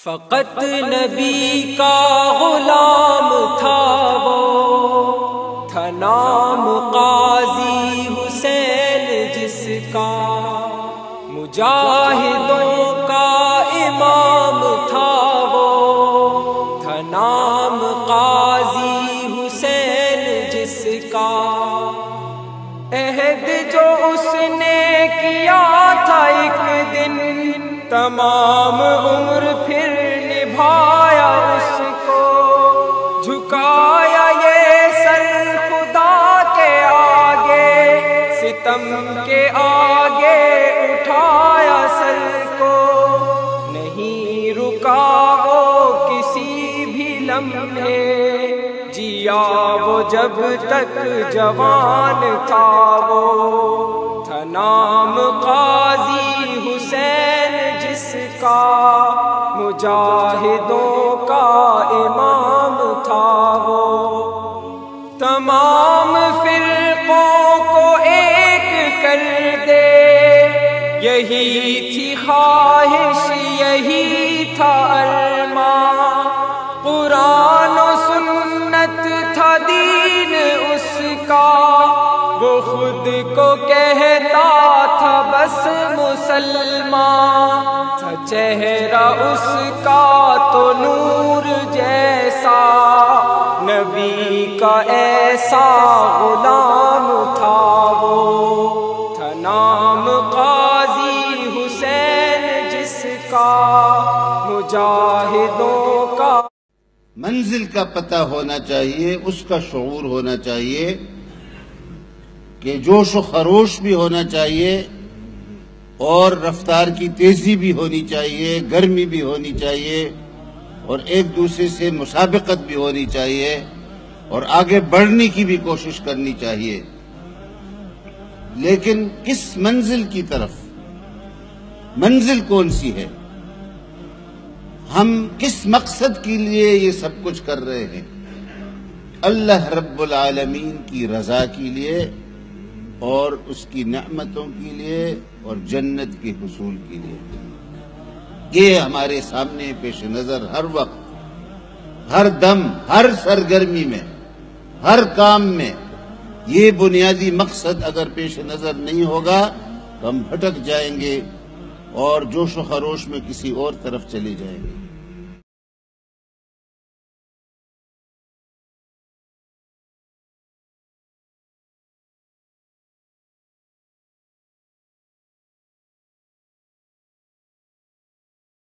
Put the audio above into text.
فقط نبی کا غلام تھا وہ، تھا نام قاضی حسین جس کا، مجاہدوں کا امام تھا وہ، تھا نام قاضی حسین جس کا۔ عہد جو اس نے کیا تھا ایک دن، تمام عمر پھر نبھایا اس کو، جھکایا یہ سر خدا کے آگے، ستم کے آگے اٹھایا سر کو، نہیں رکا وہ کسی بھی لمحے، جیا وہ جب تک جوان تھا وہ، تھا نام قاضی حسین جس کا، مجاہدوں کا امام تھا وہ۔ تمام فرقوں کو ایک کر دے، یہی تھی خواہش، یہی تھا ارماں، قرآن و سنت تھا دین اس کا، وہ خود کو کہتا تھا بس مسلمان، تھا چہرہ اس کا تو نور جیسا، نبی کا ایسا غلام تھا وہ، تھا نام قاضی حسین جس کا، مجاہدوں کا۔ منزل کا پتہ ہونا چاہیے، اس کا شعور ہونا چاہیے کہ جوش و خروش بھی ہونا چاہیے، اور رفتار کی تیزی بھی ہونی چاہیے، گرمی بھی ہونی چاہیے، اور ایک دوسرے سے مسابقت بھی ہونی چاہیے، اور آگے بڑھنے کی بھی کوشش کرنی چاہیے، لیکن کس منزل کی طرف؟ منزل کون سی ہے؟ ہم کس مقصد کے لیے یہ سب کچھ کر رہے ہیں؟ اللہ رب العالمین کی رضا کے لیے، اور اس کی نعمتوں کے لیے، اور جنت کے حصول کے لیے۔ یہ ہمارے سامنے پیش نظر ہر وقت، ہر دم، ہر سرگرمی میں، ہر کام میں، یہ بنیادی مقصد اگر پیش نظر نہیں ہوگا تو ہم بھٹک جائیں گے اور جوش و خروش میں کسی اور طرف چلے جائیں گے۔